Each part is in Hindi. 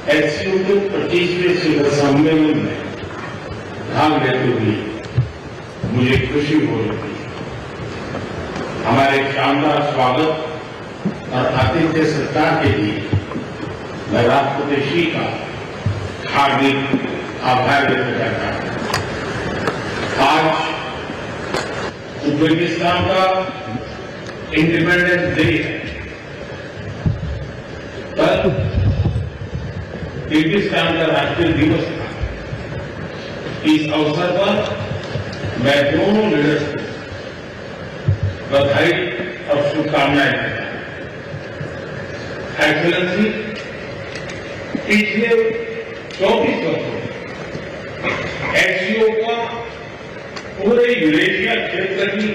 एचसीयू के 25वें शिखर सम्मेलन में भाग लेते हुए मुझे खुशी हो रही है। हमारे शानदार स्वागत और आतिथ्य सत्कार के लिए मैं राष्ट्रपति श्री का हार्दिक आभार व्यक्त करता हूं। आज उज्बेकिस्तान का इंडिपेंडेंस डे है। कल किर्गिस्तान का राष्ट्रीय दिवस था। इस अवसर पर मैं दोनों लीडर्स को बधाई और शुभकामनाएं देता हूं। एक्सेलेंसी, पिछले 24 वर्षों में एचसीयू का पूरे यूरेशिया क्षेत्र की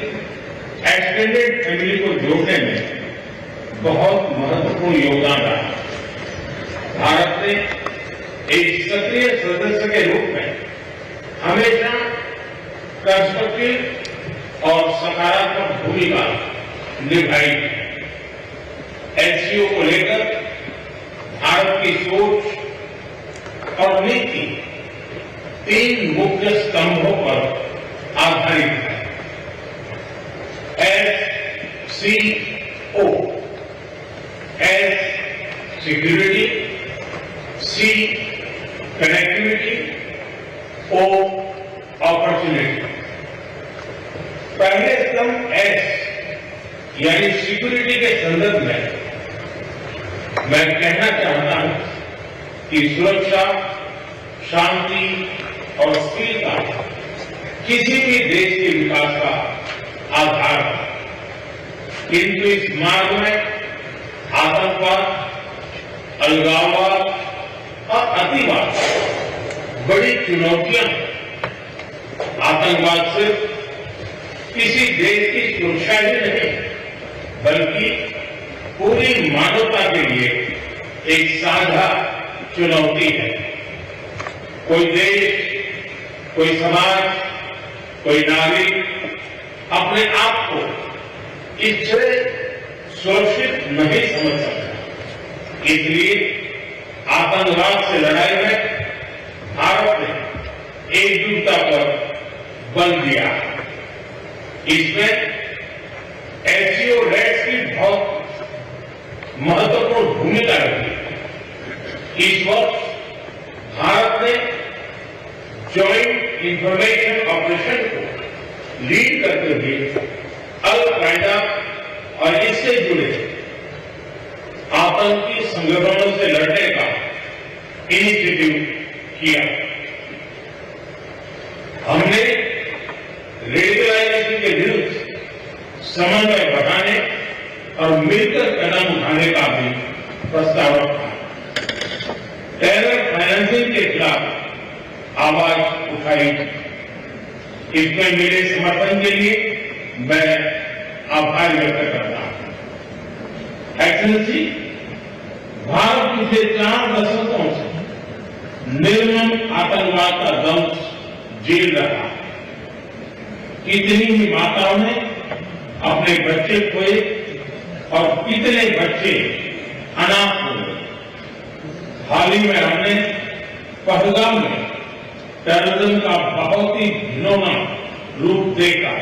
एक्सटेंडेड फैमिली को जोड़ने में बहुत महत्वपूर्ण योगदान रहा। भारत ने एक सक्रिय सदस्य के रूप में हमेशा कंस्ट्रक्टिव और सकारात्मक भूमिका निभाई। एचसीयू को लेकर भारत की सोच और नीति 3 मुख्य स्तंभों पर आधारित है। एससीओ, एस सिक्योरिटी, सी कनेक्टिविटी, ओ अपॉर्चुनिटी। पहले स्तंभ एस यानी सिक्योरिटी के संदर्भ में मैं कहना चाहता हूं कि सुरक्षा, शांति और स्थिरता किसी भी देश के विकास का आधार है। किंतु इस मार्ग में आतंकवाद, अलगाववाद और अतिवाद बड़ी चुनौतियां हैं। आतंकवाद सिर्फ किसी देश की सुरक्षा ही नहीं बल्कि पूरी मानवता के लिए एक साझा चुनौती है। कोई देश, कोई समाज, कोई नागरिक अपने आप को इससे सुरक्षित नहीं समझ सकता। इसलिए आतंकवाद से लड़ाई में भारत ने एकजुटता पर बल दिया। इसमें एचसीयू रेड्स की बहुत महत्वपूर्ण भूमिका रही। इस वर्ष भारत ने ज्वाइंट इंफॉर्मेशन ऑपरेशन को लीड करते हुए अल-कायदा और इससे जुड़े आतंकी संगठनों से लड़ने का इनिशिएटिव किया। हमने रेडिकलाइजेशन के विरुद्ध समन्वय बढ़ाने और मिलकर कदम उठाने का भी प्रस्ताव रखा। टेरर फाइनेंसिंग के खिलाफ आवाज उठाई। इसमें मेरे समर्थन के लिए मैं आभार व्यक्त करता हूं। एक्सेलेंसी, भारत पिछले 4 दशकों से निर्मम आतंकवाद का दंश झेल रहा है। कितनी ही माताओं ने अपने बच्चे खोए और कितने बच्चे अनाथ हो गए। हाल ही में हमने पहलगाम में टेररिज्म का बहुत ही घिनौना रूप देखा।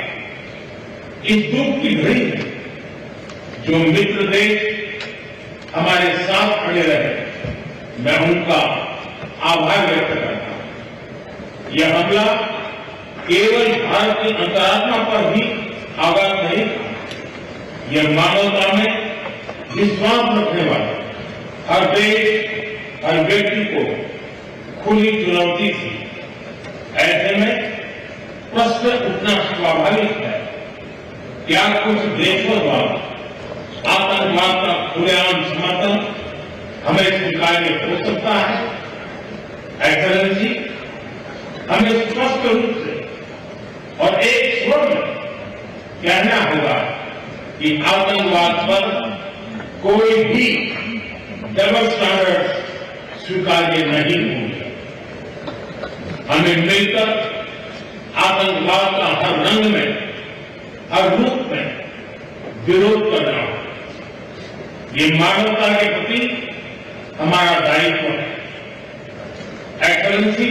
इस दुख की घड़ी में जो मित्र देश हमारे साथ खड़े रहे, मैं उनका आभार व्यक्त करता हूं। यह हमला केवल भारत की अंतरात्मा पर भी आघात नहीं था, यह मानवता में विश्वास रखने वाले हर देश, हर व्यक्ति को खुली चुनौती थी। ऐसे में प्रश्न उठना स्वाभाविक है, क्या कुछ देशों द्वारा आतंकवाद का खुलेआम समर्थन हमें स्वीकार्य हो सकता है? एक्सेलेंसी, हमें स्पष्ट रूप से और एक स्वर में कहना होगा कि आतंकवाद पर कोई भी डबल स्टैंडर्ड स्वीकार्य नहीं होंगे। हमें मिलकर आतंकवाद का हर रंग में, हर रूप में विरोध करना होगा। ये मानवता के प्रति हमारा दायित्व है। एक्सलेंसी,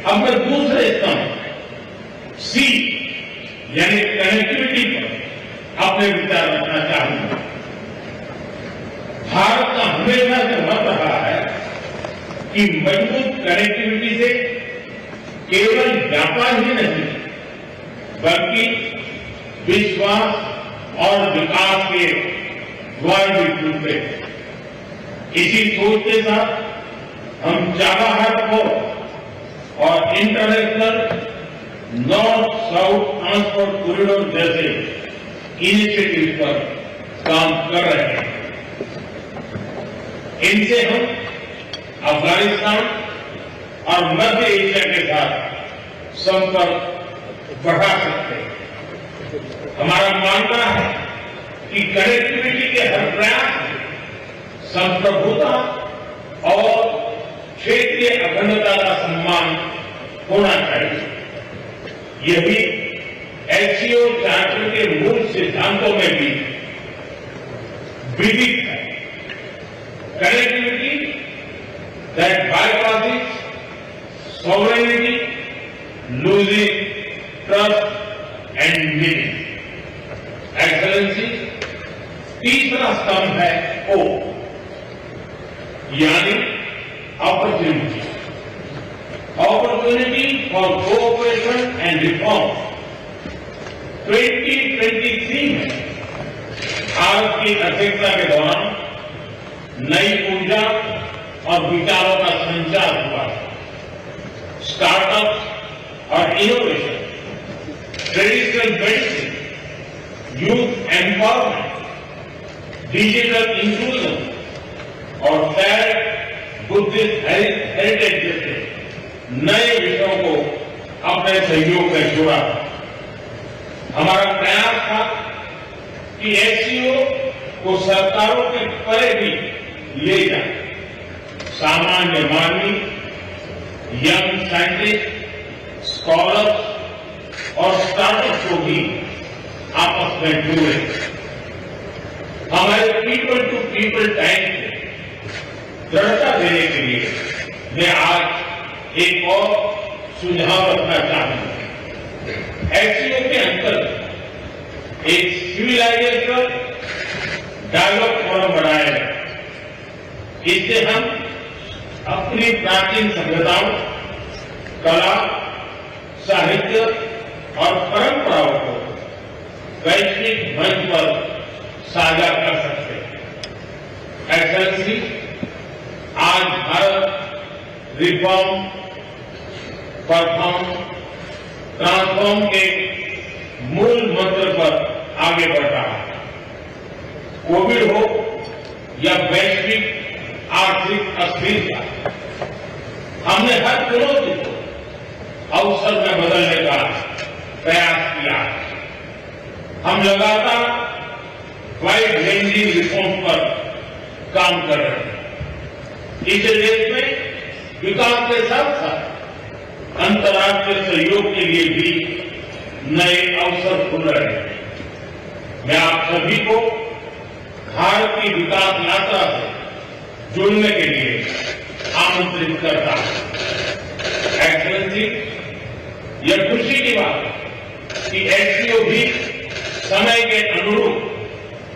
अब मैं दूसरे स्तंभ सी यानी कनेक्टिविटी पर अपने विचार रखना चाहूंगा। भारत का हमेशा से मत रहा है कि मजबूत कनेक्टिविटी से केवल व्यापार ही नहीं बल्कि विश्वास और विकास के द्वार भी खुलते हैं। इसी सोच के साथ हम चाबहार पोर्ट और international north south transport corridor जैसे इनिशिएटिव पर काम कर रहे हैं। इनसे हम अफगानिस्तान और मध्य एशिया के साथ संपर्क बढ़ा सकते हैं। हमारा मानना है कि कनेक्टिविटी के हर प्रयास में संप्रभुता और क्षेत्रीय अखंडता का सम्मान होना चाहिए। यह भी एससीओ चार्टर के मूल सिद्धांतों में भी विदित है। Connectivity that bypasses sovereignty, losing trust and meaning. Excellency, तीसरा स्तंभ है ओ यानी opportunity. Opportunity for cooperation and reform. 2023 में भारत की अध्यक्षता के दौरान नई ऊर्जा और विचारों का संचार हुआ। स्टार्टअप और innovation, traditional medicine, youth empowerment, digital inclusion और शेयर्ड बुद्धिस्ट हेरिटेज जैसे नए विषयों को अपने सहयोग में जोड़ा। हमारा प्रयास था कि एससीओ को सरकारों के परे भी ले जाए। सामान्य मानवी, यंग साइंटिस्ट, स्कॉलर्स और स्टार्टअप को भी आपस में जोड़े। हमारे पीपल टू पीपल टाइम को दृढ़ता देने के लिए मैं आज एक और सुझाव रखना चाहूंगा। एससीओ के अंतर्गत एक सिविलाइजेशन डायलॉग फोरम बनाया है। इससे हम अपनी प्राचीन सभ्यताओं, कला, साहित्य और परंपराओं को वैश्विक मंच पर साझा कर सकते हैं। एक्सेलेंसी, आज भारत रिफॉर्म, परफॉर्म, ट्रांसफॉर्म के मूल मंत्र पर आगे बढ़ रहा है। कोविड हो या वैश्विक आर्थिक अस्थिरता, हमने हर चुनौती को अवसर में बदलने का प्रयास किया। हम लगातार वाइड रेंजिंग रिफॉर्म पर काम कर रहे हैं। इस देश में विकास के साथ साथ अंतर्राष्ट्रीय सहयोग के लिए भी नए अवसर खुल रहे हैं। मैं आप सभी को भारत की विकास यात्रा से जुड़ने के लिए आमंत्रित करता हूं। एक्सेलेंसी, यह खुशी की बात है कि एससीओ भी समय के अनुरूप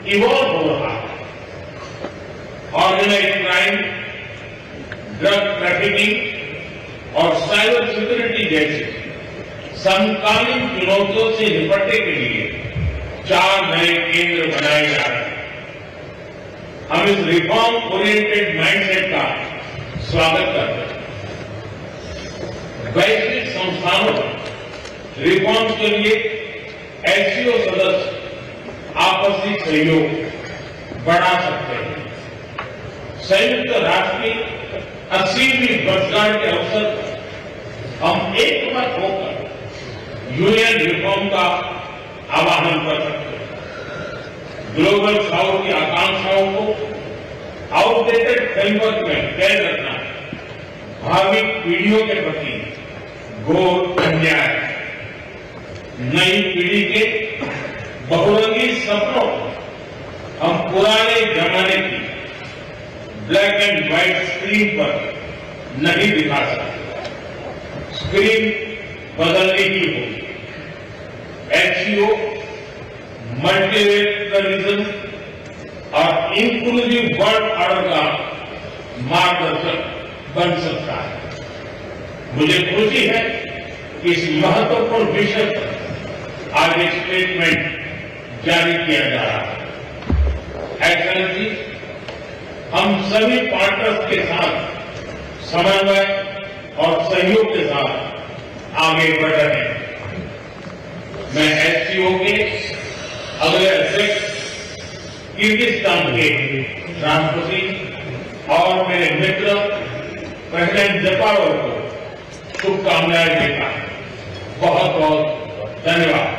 इवॉल्व हो रहा है। ऑर्गेनाइज्ड क्राइम, ड्रग ट्रैफिकिंग और साइबर सिक्योरिटी जैसी समकालीन चुनौतियों से निपटने के लिए 4 नए केंद्र बनाए जा रहे हैं। हम इस रिफॉर्म ओरिएंटेड माइंडसेट का स्वागत करते हैं। वैश्विक संस्थानों में रिफॉर्म के लिए एससीओ सदस्य आपसी सहयोग बढ़ा सकते हैं। संयुक्त राष्ट्र की 80वीं वर्षगांठ के अवसर पर हम एकमत होकर यूएन रिफॉर्म का आह्वान कर सकते हैं। ग्लोबल साउथ की आकांक्षाओं को आउटडेटेड फ्रेमवर्क में कैद रखना भावी पीढ़ियों के प्रति घोर अन्याय है। नई पीढ़ी के बहुरंगी सपनों को हम पुराने जमाने की ब्लैक एंड व्हाइट स्क्रीन पर नहीं दिखा सकते, स्क्रीन बदलने की होगी। एचसीओ मल्टीलेटरलिज्म और इंक्लूसिव वर्ल्ड ऑर्डर का मार्गदर्शक बन सकता है। मुझे खुशी है कि इस महत्वपूर्ण विषय पर आज एक स्टेटमेंट जारी किया जा रहा है। एक्सेलेंसी, हम सभी पार्टनर्स के साथ समन्वय और सहयोग के साथ आगे बढ़ रहे हैं। मैं एचसीओ के अगले अध्यक्ष किर्गिस्तान के राष्ट्रपति और मेरे मित्र प्रेसिडेंट जपारोव को शुभकामनाएं देता हूं। बहुत बहुत धन्यवाद।